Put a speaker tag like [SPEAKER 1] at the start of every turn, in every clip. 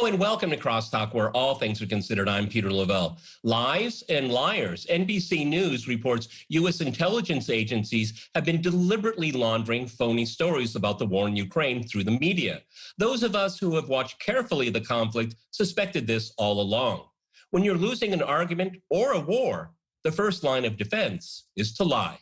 [SPEAKER 1] and welcome to Crosstalk, where all things are considered. I'm Peter Lavelle. Lies and liars. NBC News reports U.S. intelligence agencies have been deliberately laundering phony stories about the war in Ukraine through the media. Those of us who have watched carefully the conflict suspected this all along. When you're losing an argument or a war, the first line of defense is to lie.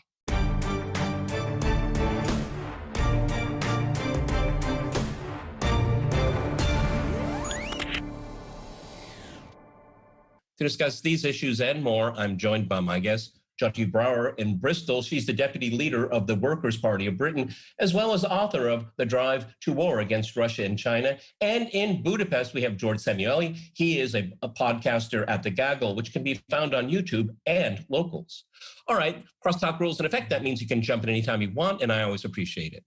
[SPEAKER 1] To discuss these issues and more, I'm joined by my guest, Jyoti Brouwer in Bristol. She's the deputy leader of the Workers' Party of Britain, as well as author of The Drive to War Against Russia and China. And in Budapest, we have George Samueli. He is a podcaster at The Gaggle, which can be found on YouTube and Locals. All right, crosstalk rules in effect. That means you can jump in anytime you want, and I always appreciate it.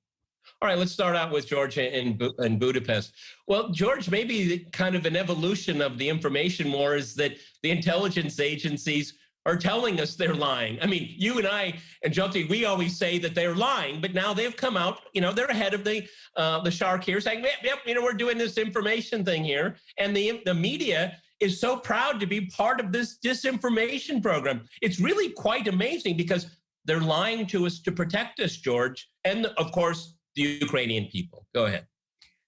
[SPEAKER 1] All right, let's start out with George in Budapest. Well, George, maybe kind of an evolution of the information war is that the intelligence agencies are telling us they're lying. I mean, you and I and Jyoti, we always say that they're lying, but now they've come out, they're ahead of the shark here saying, yep, we're doing this information thing here. And the media is so proud to be part of this disinformation program. It's really quite amazing because they're lying to us to protect us, George. And of course, the Ukrainian people. Go ahead.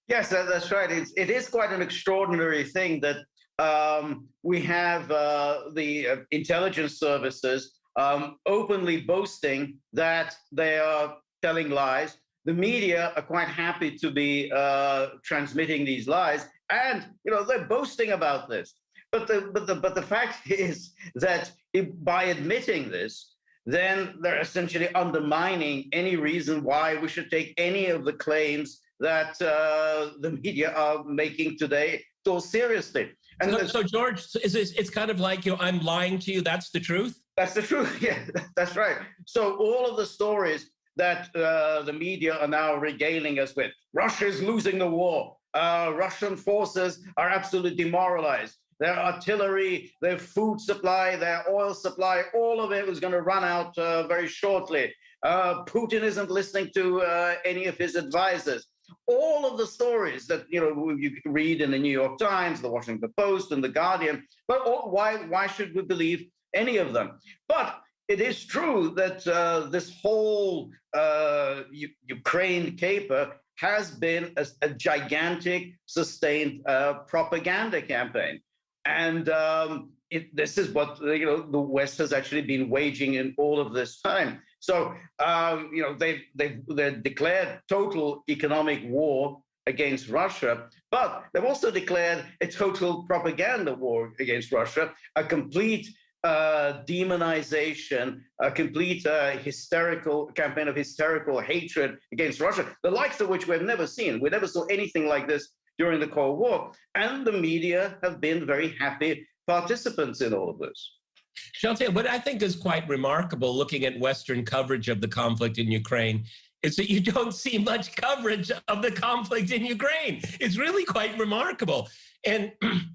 [SPEAKER 2] Yes, that's right. It is quite an extraordinary thing that we have the intelligence services openly boasting that they are telling lies. The media are quite happy to be transmitting these lies, and they're boasting about this. But the fact is that by admitting this, then they're essentially undermining any reason why we should take any of the claims that the media are making today so seriously. And
[SPEAKER 1] so George, it's kind of like, I'm lying to you, that's the truth?
[SPEAKER 2] That's the truth, yeah, that's right. So all of the stories that the media are now regaling us with, Russia is losing the war, Russian forces are absolutely demoralized, their artillery, their food supply, their oil supply, all of it was going to run out very shortly. Putin isn't listening to any of his advisors. All of the stories that you can read in the New York Times, the Washington Post, and the Guardian. But why should we believe any of them? But it is true that this whole Ukraine caper has been a gigantic, sustained propaganda campaign. And this is what the West has actually been waging in all of this time. So they've declared total economic war against Russia, but they've also declared a total propaganda war against Russia, a complete demonization, a complete hysterical campaign of hysterical hatred against Russia, the likes of which we've never seen. We never saw anything like this during the Cold War. And the media have been very happy participants in all of this.
[SPEAKER 1] Shantae, what I think is quite remarkable looking at Western coverage of the conflict in Ukraine is that you don't see much coverage of the conflict in Ukraine. It's really quite remarkable. And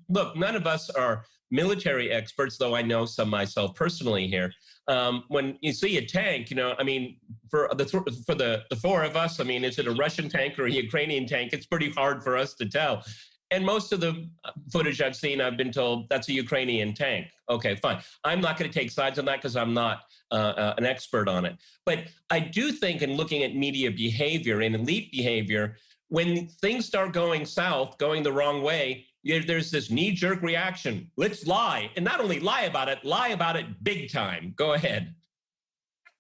[SPEAKER 1] look, none of us are military experts, though I know some myself personally here. When you see a tank, for the four of us, is it a Russian tank or a Ukrainian tank? It's pretty hard for us to tell. And most of the footage I've seen, I've been told that's a Ukrainian tank. Okay, fine. I'm not going to take sides on that because I'm not an expert on it. But I do think in looking at media behavior and elite behavior, when things start going south, going the wrong way, there's this knee-jerk reaction. Let's lie. And not only lie about it big time. Go ahead.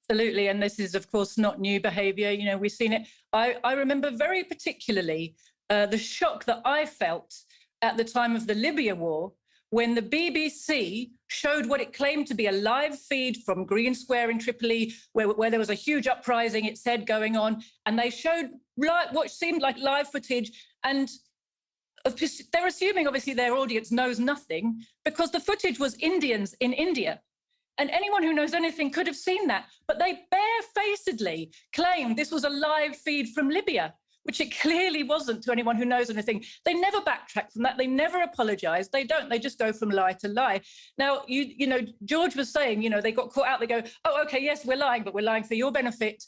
[SPEAKER 3] Absolutely. And this is, of course, not new behavior. We've seen it. I remember very particularly the shock that I felt at the time of the Libya war when the BBC showed what it claimed to be a live feed from Green Square in Tripoli, where there was a huge uprising, it said, going on. And they showed what seemed like live footage. And they're assuming, obviously, their audience knows nothing because the footage was Indians in India. And anyone who knows anything could have seen that. But they barefacedly claimed this was a live feed from Libya, which it clearly wasn't to anyone who knows anything. They never backtrack from that. They never apologize. They don't. They just go from lie to lie. Now, George was saying, they got caught out. They go, oh, okay, yes, we're lying, but we're lying for your benefit.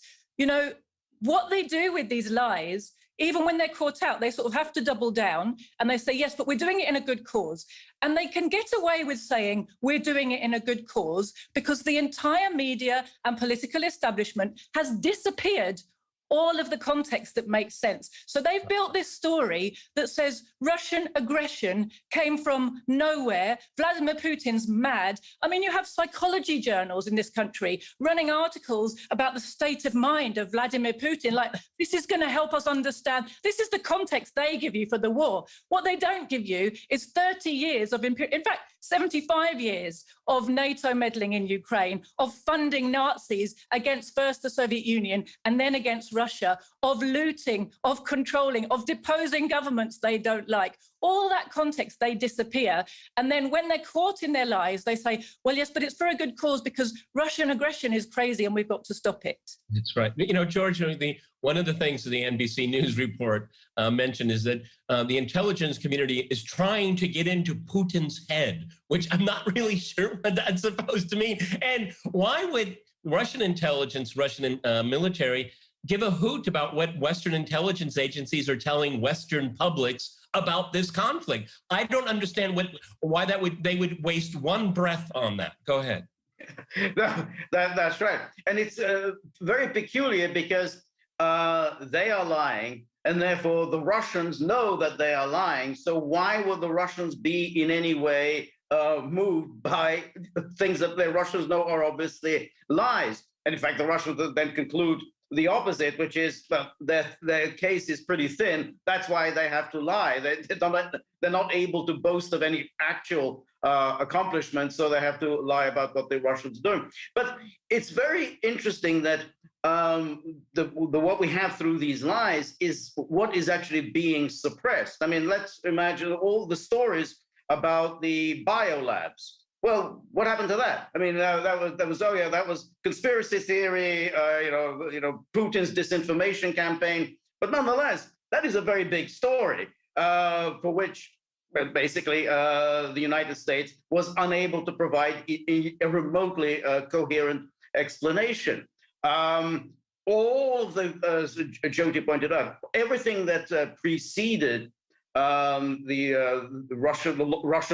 [SPEAKER 3] What they do with these lies even when they're caught out, they sort of have to double down and they say, yes, but we're doing it in a good cause. And they can get away with saying we're doing it in a good cause because the entire media and political establishment has disappeared all of the context that makes sense. So they've built this story that says Russian aggression came from nowhere. Vladimir Putin's mad. I mean, you have psychology journals in this country running articles about the state of mind of Vladimir Putin. Like, this is going to help us understand. This is the context they give you for the war. What they don't give you is 30 years of, in fact, 75 years of NATO meddling in Ukraine, of funding Nazis against first the Soviet Union and then against Russia, of looting, of controlling, of deposing governments they don't like. All that context, they disappear. And then when they're caught in their lies, they say, well, yes, but it's for a good cause because Russian aggression is crazy and we've got to stop it.
[SPEAKER 1] That's right. You know, George, one of the things that the NBC News report mentioned is that the intelligence community is trying to get into Putin's head, which I'm not really sure what that's supposed to mean. And why would Russian intelligence, Russian military give a hoot about what Western intelligence agencies are telling Western publics about this conflict? I don't understand why they would waste one breath on that. Go ahead.
[SPEAKER 2] No, that's right. And it's very peculiar because they are lying, and therefore the Russians know that they are lying. So why would the Russians be in any way moved by things that the Russians know are obviously lies? And in fact, the Russians then conclude the opposite, which is their case is pretty thin. That's why they have to lie. They're not able to boast of any actual accomplishments, so they have to lie about what the Russians are doing. But it's very interesting that what we have through these lies is what is actually being suppressed. I mean, let's imagine all the stories about the biolabs. Well, what happened to that? I mean, that was conspiracy theory, Putin's disinformation campaign. But nonetheless, that is a very big story for which basically the United States was unable to provide a remotely coherent explanation. All of the, as Jyoti pointed out, everything that preceded Russia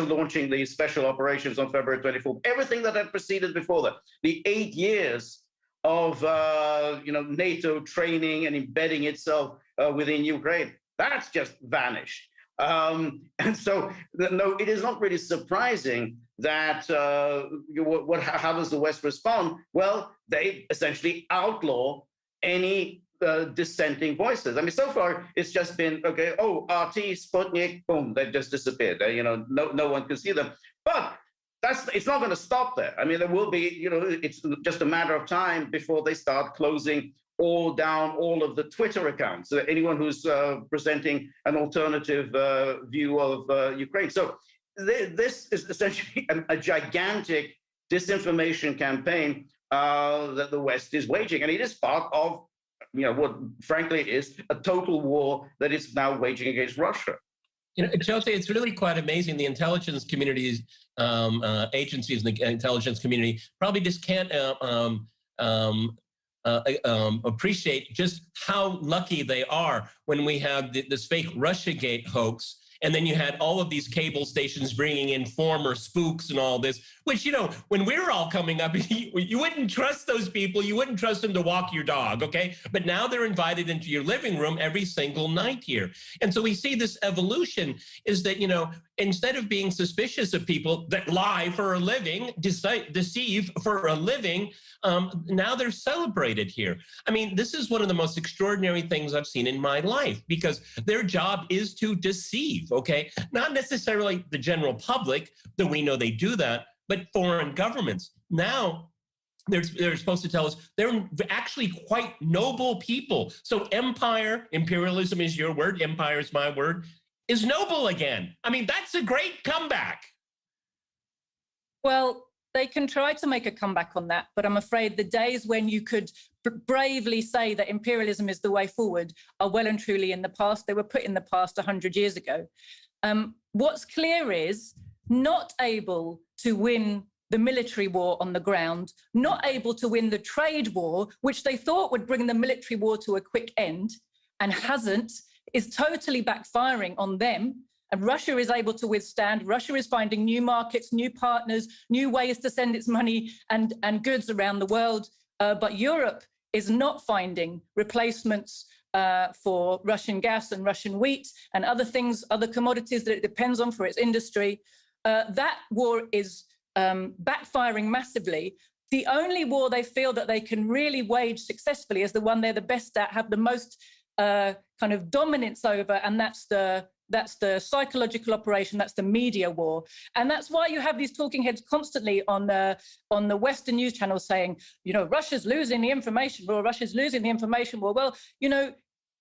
[SPEAKER 2] launching the special operations on February 24th, everything that had preceded before that, the 8 years of NATO training and embedding itself within Ukraine, that's just vanished. And so, no, it is not really surprising that how does the West respond? Well, they essentially outlaw any dissenting voices. I mean, so far it's just been okay. Oh, RT, Sputnik, boom, they just disappeared. No one can see them. But it's not going to stop there. I mean, there will be. It's just a matter of time before they start closing down all of the Twitter accounts. So anyone who's presenting an alternative view of Ukraine. So this is essentially a gigantic disinformation campaign that the West is waging, and it is part of what frankly is a total war that it's now waging against Russia.
[SPEAKER 1] Jyoti, it's really quite amazing. The intelligence communities, agencies in the intelligence community probably just can't appreciate just how lucky they are when we have this fake Russiagate hoax. And then you had all of these cable stations bringing in former spooks and all this, which, when we were all coming up, you wouldn't trust those people. You wouldn't trust them to walk your dog, okay? But now they're invited into your living room every single night here. And so we see this evolution is that, instead of being suspicious of people that lie for a living, deceive for a living, now they're celebrated here. I mean, this is one of the most extraordinary things I've seen in my life because their job is to deceive, okay? Not necessarily the general public, though we know they do that, but foreign governments. Now, they're supposed to tell us they're actually quite noble people. So imperialism is your word, empire is my word, is noble again. I mean, that's a great comeback.
[SPEAKER 3] Well, they can try to make a comeback on that, but I'm afraid the days when you could bravely say that imperialism is the way forward are well and truly in the past. They were put in the past 100 years ago. What's clear is not able to win the military war on the ground, not able to win the trade war, which they thought would bring the military war to a quick end and hasn't, is totally backfiring on them. And Russia is able to withstand. Russia is finding new markets, new partners, new ways to send its money and goods around the world. But Europe is not finding replacements for Russian gas and Russian wheat and other things, other commodities that it depends on for its industry. That war is backfiring massively. The only war they feel that they can really wage successfully is the one they're the best at, have the most kind of dominance over, and that's the psychological operation, that's the media war. And that's why you have these talking heads constantly on the Western news channels saying, you know, Russia's losing the information war, Russia's losing the information war. Well, you know,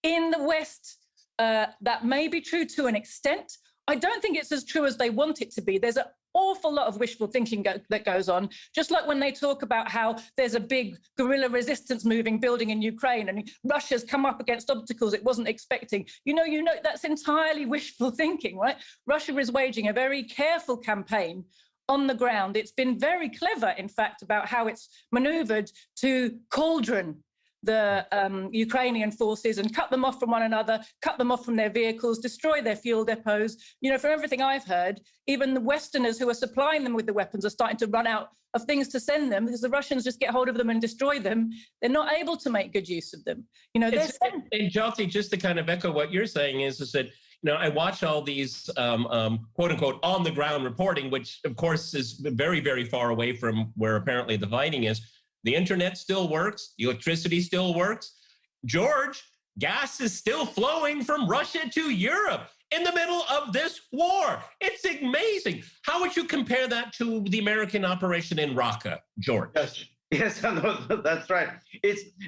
[SPEAKER 3] in the West, that may be true to an extent. I don't think it's as true as they want it to be. There's an awful lot of wishful thinking that goes on, just like when they talk about how there's a big guerrilla resistance moving building in Ukraine and Russia's come up against obstacles it wasn't expecting. You know, that's entirely wishful thinking, right? Russia is waging a very careful campaign on the ground. It's been very clever, in fact, about how it's maneuvered to cauldron the Ukrainian forces and cut them off from one another, cut them off from their vehicles, destroy their fuel depots. You know, from everything I've heard, even the Westerners who are supplying them with the weapons are starting to run out of things to send them because the Russians just get hold of them and destroy them. They're not able to make good use of them. You know,
[SPEAKER 1] and Jyoti, just to kind of echo what you're saying is that, you know, I watch all these quote unquote on the ground reporting, which of course is very, very far away from where apparently the fighting is. The internet still works. The electricity still works. George, gas is still flowing from Russia to Europe in the middle of this war. It's amazing. How would you compare that to the American operation in Raqqa, George?
[SPEAKER 2] Yes, that's right.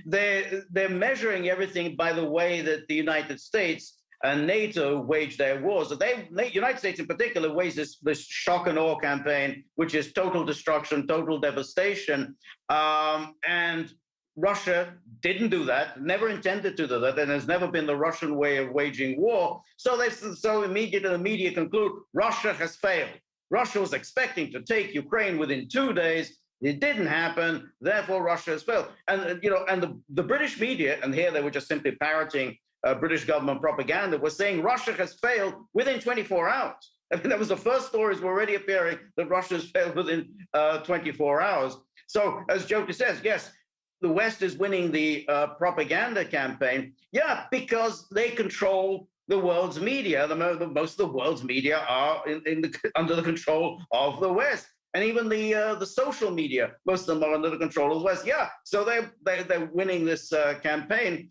[SPEAKER 2] They're measuring everything by the way that the United States and NATO wage their wars. So the United States in particular wages this shock and awe campaign, which is total destruction, total devastation. And Russia didn't do that, never intended to do that, and has never been the Russian way of waging war. So immediately the media conclude Russia has failed. Russia was expecting to take Ukraine within 2 days. It didn't happen. Therefore, Russia has failed. And you know, and the British media, and here they were just simply parroting British government propaganda, was saying Russia has failed within 24 hours. I mean, that was the first stories were already appearing that Russia has failed within 24 hours. So, as Jyoti says, yes, the West is winning the propaganda campaign. Yeah, because they control the world's media. Most of the world's media are under the control of the West. And even the social media, most of them are under the control of the West. Yeah, so they're winning this campaign.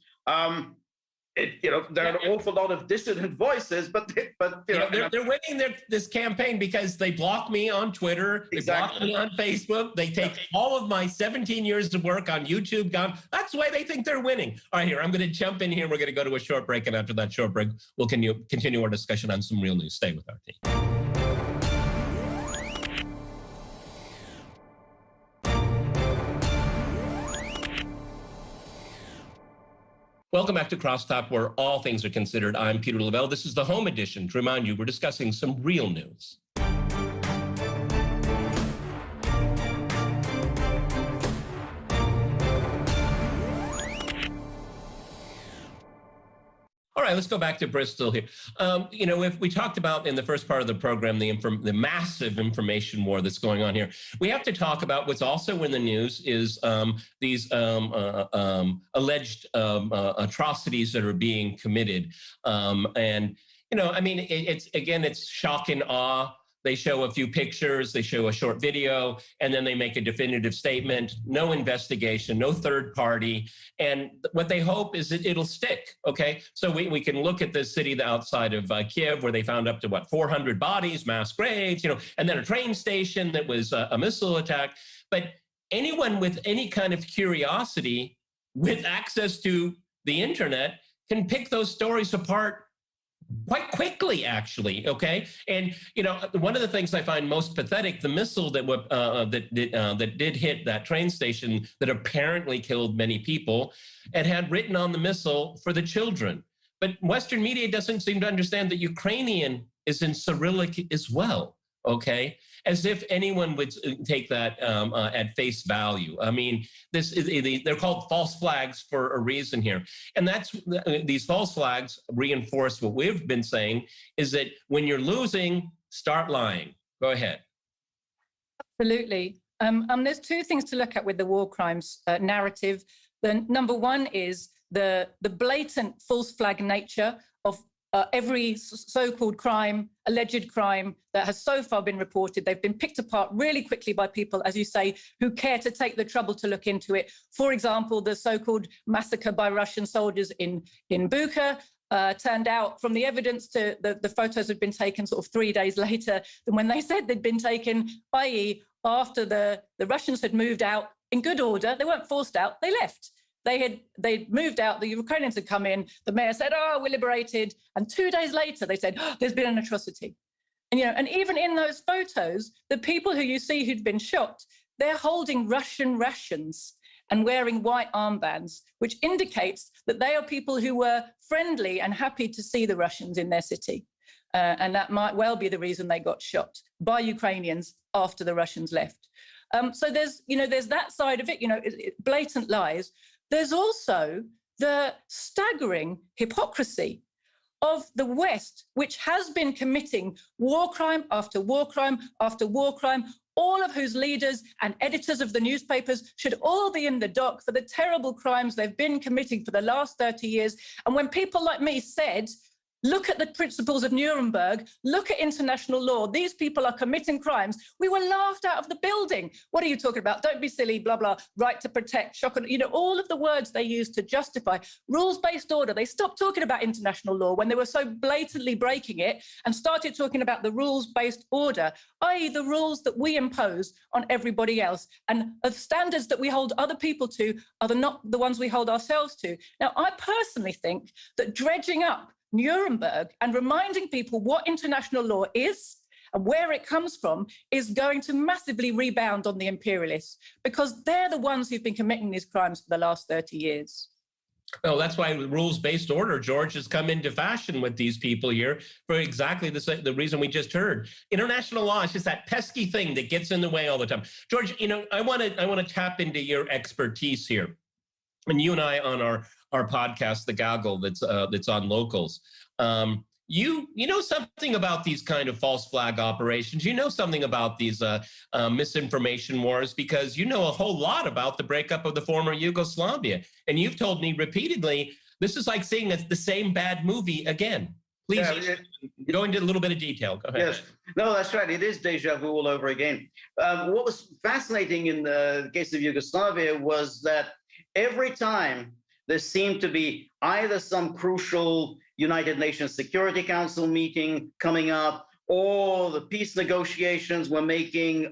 [SPEAKER 2] There are an awful lot of dissident voices, but
[SPEAKER 1] they're winning this campaign because they block me on Twitter, they block me on Facebook, they take all of my 17 years of work on YouTube gone. That's why they think they're winning. All right, here, I'm going to jump in here. We're going to go to a short break, and after that short break, we'll continue our discussion on some real news. Stay with our team. Welcome back to Crosstalk, where all things are considered. I'm Peter Lavelle. This is the home edition. To remind you, we're discussing some real news. All right, let's go back to Bristol here. If we talked about in the first part of the program, the massive information war that's going on here, we have to talk about what's also in the news is these alleged atrocities that are being committed. It's shock and awe. They show a few pictures, they show a short video, and then they make a definitive statement. No investigation, no third party. And what they hope is that it'll stick, okay? So we can look at the city outside of Kiev where they found up to, 400 bodies, mass graves, and then a train station that was a missile attack. But anyone with any kind of curiosity with access to the internet can pick those stories apart quite quickly, actually, okay? And, one of the things I find most pathetic, the missile that did hit that train station that apparently killed many people, it had written on the missile for the children. But Western media doesn't seem to understand that Ukrainian is in Cyrillic as well. okay? As if anyone would take that at face value. I mean, they're called false flags for a reason here. And these false flags reinforce what we've been saying, is that when you're losing, start lying. Go ahead.
[SPEAKER 3] Absolutely. There's two things to look at with the war crimes narrative. The number one is the blatant false flag nature of every so-called crime, alleged crime that has so far been reported. They've been picked apart really quickly by people, as you say, who care to take the trouble to look into it. For example, the so-called massacre by Russian soldiers in Bucha turned out, from the evidence, to the photos had been taken sort of 3 days later than when they said they'd been taken, i.e. after the Russians had moved out in good order. They weren't forced out, they left. They'd moved out, the Ukrainians had come in, the mayor said, oh, we're liberated. And 2 days later, they said, oh, there's been an atrocity. And, and even in those photos, the people who you see who'd been shot, they're holding Russian rations and wearing white armbands, which indicates that they are people who were friendly and happy to see the Russians in their city. And that might well be the reason they got shot by Ukrainians after the Russians left. So there's that side of it, blatant lies. There's also the staggering hypocrisy of the West, which has been committing war crime after war crime after war crime, all of whose leaders and editors of the newspapers should all be in the dock for the terrible crimes they've been committing for the last 30 years. And when people like me said, look at the principles of Nuremberg, look at international law, these people are committing crimes, we were laughed out of the building. What are you talking about? Don't be silly, blah, blah, right to protect, shock, all of the words they used to justify. Rules-based order, they stopped talking about international law when they were so blatantly breaking it and started talking about the rules-based order, i.e. the rules that we impose on everybody else. And the standards that we hold other people to are not the ones we hold ourselves to. Now, I personally think that dredging up Nuremberg and reminding people what international law is and where it comes from is going to massively rebound on the imperialists, because they're the ones who've been committing these crimes for the last 30 years.
[SPEAKER 1] Well, that's why rules-based order, George, has come into fashion with these people here for exactly the reason we just heard. International law is just that pesky thing that gets in the way all the time. George, I want to tap into your expertise here. And you and I on our podcast, The Gaggle, that's on Locals, you know something about these kind of false flag operations. You know something about these misinformation wars, because you know a whole lot about the breakup of the former Yugoslavia. And you've told me repeatedly, this is like seeing the same bad movie again. Please go into a little bit of detail. Go ahead.
[SPEAKER 2] Yes, no, that's right. It is deja vu all over again. What was fascinating in the case of Yugoslavia was that every time there seemed to be either some crucial United Nations Security Council meeting coming up, or the peace negotiations were making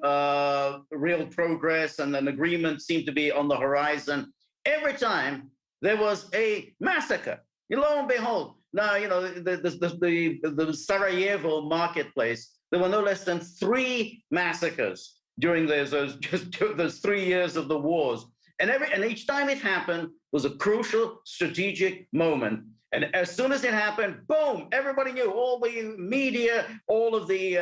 [SPEAKER 2] real progress and an agreement seemed to be on the horizon, every time there was a massacre. Lo and behold, now, the Sarajevo marketplace, there were no less than 3 massacres during those 3 years of the wars. And each time it happened was a crucial strategic moment. And as soon as it happened, boom, everybody knew, all the media, all of the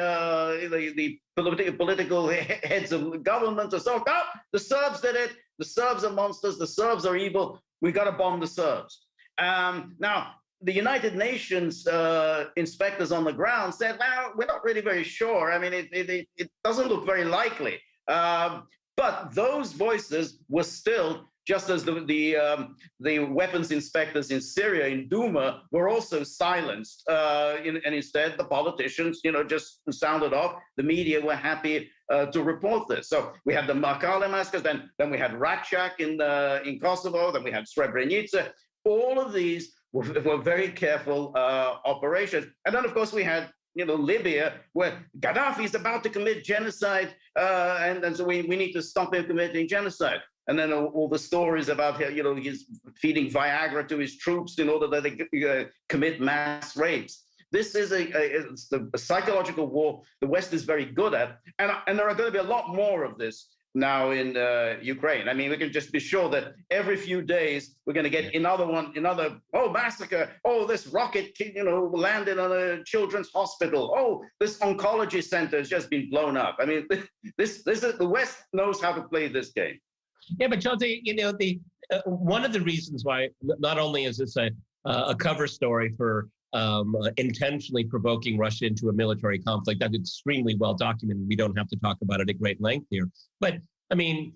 [SPEAKER 2] political heads of government are so, oh, the Serbs did it. The Serbs are monsters. The Serbs are evil. We got to bomb the Serbs. Now, the United Nations inspectors on the ground said, well, we're not really very sure. I mean, it doesn't look very likely. But those voices were still, just as the weapons inspectors in Syria, in Duma, were also silenced. And instead, the politicians, just sounded off. The media were happy to report this. So we had the Markale massacres, then we had Račak in Kosovo, then we had Srebrenica. All of these were very careful operations. And then, of course, we had Libya, where Gaddafi is about to commit genocide, and so we need to stop him committing genocide. And then all the stories about he's feeding Viagra to his troops in order that they commit mass rapes. This is a psychological war the West is very good at, and there are going to be a lot more of this now in Ukraine. I mean, we can just be sure that every few days we're going to get another massacre. Oh, this rocket, landed on a children's hospital. Oh, this oncology center has just been blown up. I mean, this is the West knows how to play this game.
[SPEAKER 1] Yeah, but Jose, one of the reasons why not only is this a cover story for intentionally provoking Russia into a military conflict. That's extremely well documented. We don't have to talk about it at great length here. But I mean,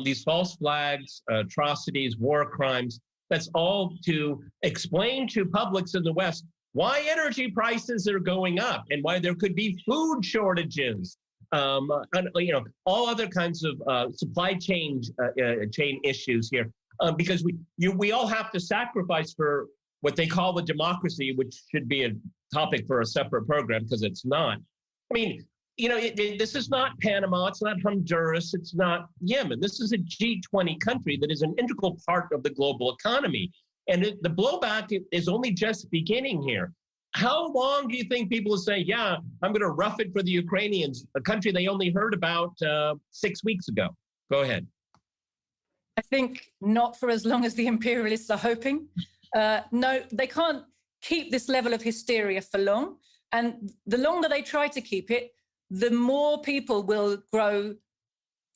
[SPEAKER 1] these false flags, atrocities, war crimes, that's all to explain to publics in the West why energy prices are going up and why there could be food shortages. And, all other kinds of supply chain issues here, because we all have to sacrifice for what they call the democracy, which should be a topic for a separate program because it's not. I mean, this is not Panama, it's not Honduras, it's not Yemen. This is a G20 country that is an integral part of the global economy. And the blowback is only just beginning here. How long do you think people will say, yeah, I'm going to rough it for the Ukrainians, a country they only heard about 6 weeks ago? Go ahead.
[SPEAKER 3] I think not for as long as the imperialists are hoping. No, they can't keep this level of hysteria for long. And the longer they try to keep it, the more people will grow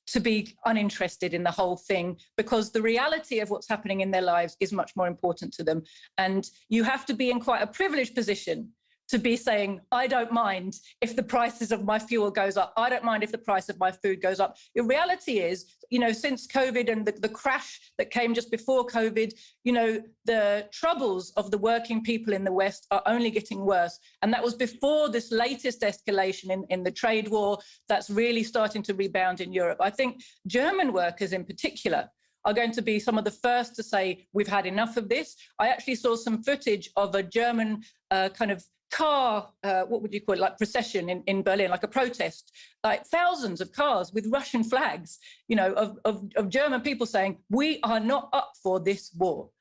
[SPEAKER 3] to be uninterested in the whole thing, because the reality of what's happening in their lives is much more important to them. And you have to be in quite a privileged position to be saying, I don't mind if the prices of my fuel goes up. I don't mind if the price of my food goes up. The reality is, since COVID and the crash that came just before COVID, the troubles of the working people in the West are only getting worse. And that was before this latest escalation in the trade war that's really starting to rebound in Europe. I think German workers in particular are going to be some of the first to say, we've had enough of this. I actually saw some footage of a German kind of car, what would you call it, like procession in Berlin, like a protest, like thousands of cars with Russian flags, of German people saying, we are not up for this war,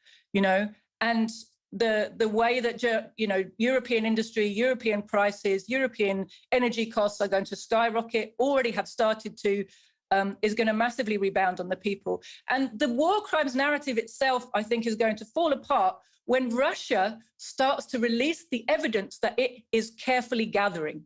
[SPEAKER 3] and the way that, European industry, European prices, European energy costs are going to skyrocket, already have started to, is going to massively rebound on the people. And the war crimes narrative itself, I think, is going to fall apart when Russia starts to release the evidence that it is carefully gathering.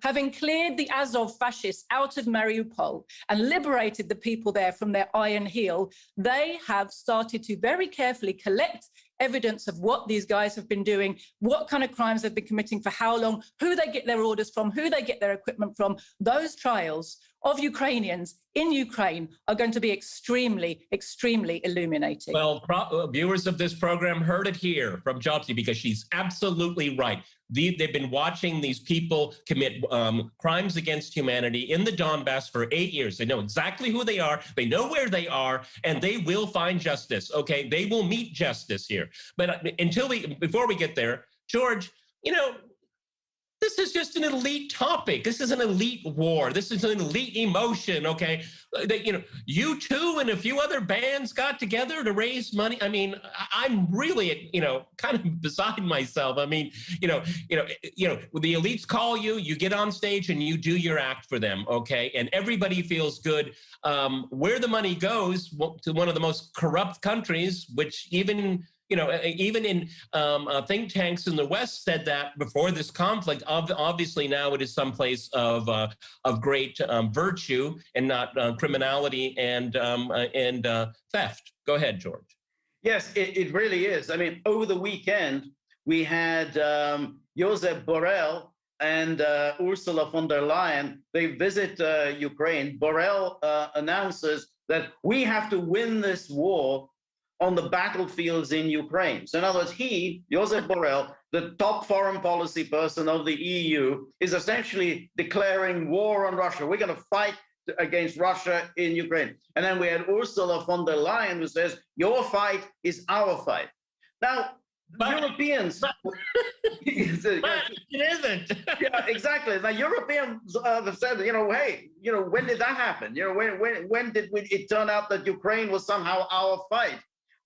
[SPEAKER 3] Having cleared the Azov fascists out of Mariupol and liberated the people there from their iron heel, they have started to very carefully collect evidence of what these guys have been doing, what kind of crimes they've been committing, for how long, who they get their orders from, who they get their equipment from. Those trials of Ukrainians in Ukraine are going to be extremely, extremely illuminating.
[SPEAKER 1] Well, viewers of this program heard it here from Jyoti, because she's absolutely right. They've been watching these people commit crimes against humanity in the Donbass for 8 years. They know exactly who they are. They know where they are, and they will find justice. Okay, they will meet justice here. But before we get there, George, this is just an elite topic. This is an elite war. This is an elite emotion, okay? You two and a few other bands got together to raise money. I mean, I'm really, kind of beside myself. I mean, the elites call you, you get on stage and you do your act for them, okay? And everybody feels good. Where the money goes to one of the most corrupt countries, which even in think tanks in the West said that before this conflict. Obviously now it is someplace of great virtue and not criminality and theft. Go ahead, George.
[SPEAKER 2] Yes, it really is. I mean, over the weekend, we had Josep Borrell and Ursula von der Leyen. They visit Ukraine. Borrell announces that we have to win this war on the battlefields in Ukraine. So in other words, Josep Borrell, the top foreign policy person of the EU, is essentially declaring war on Russia. We're going to fight against Russia in Ukraine. And then we had Ursula von der Leyen, who says, your fight is our fight. Now, Europeans...
[SPEAKER 1] it isn't.
[SPEAKER 2] Yeah, exactly. Now, Europeans have said, hey, when did that happen? When did it turn out that Ukraine was somehow our fight?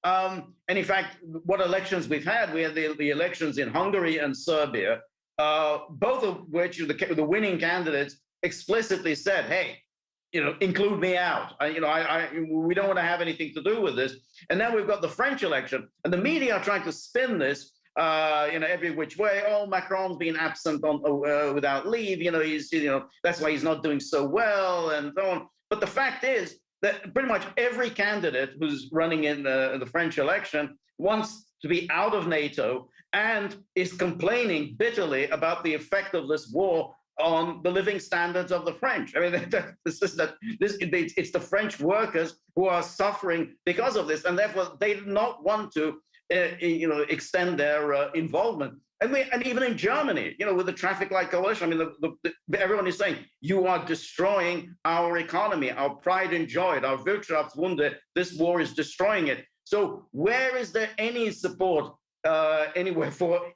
[SPEAKER 2] And in fact, what elections we've had, we had the elections in Hungary and Serbia, both of which the winning candidates explicitly said, hey, include me out. We don't want to have anything to do with this. And now we've got the French election, and the media are trying to spin this, every which way. Oh, Macron's been absent without leave. That's why he's not doing so well, and so on. But the fact is that pretty much every candidate who's running in the French election wants to be out of NATO and is complaining bitterly about the effect of this war on the living standards of the French. I mean, it's the French workers who are suffering because of this, and therefore they do not want to, extend their involvement. And even in Germany, with the traffic light coalition, I mean, everyone is saying, you are destroying our economy, our pride and joy, our Wirtschaftswunder. This war is destroying it. So where is there any support anywhere for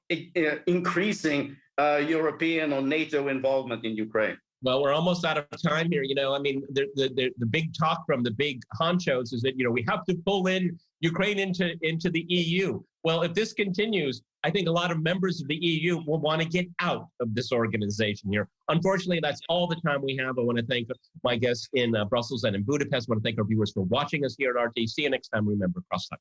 [SPEAKER 2] increasing European or NATO involvement in Ukraine?
[SPEAKER 1] Well, we're almost out of time here. I mean, the big talk from the big honchos is that, we have to pull in Ukraine into the EU. Well, if this continues, I think a lot of members of the EU will want to get out of this organization here. Unfortunately, that's all the time we have. I want to thank my guests in Brussels and in Budapest. I want to thank our viewers for watching us here at RT. See you next time. Remember, cross-talk.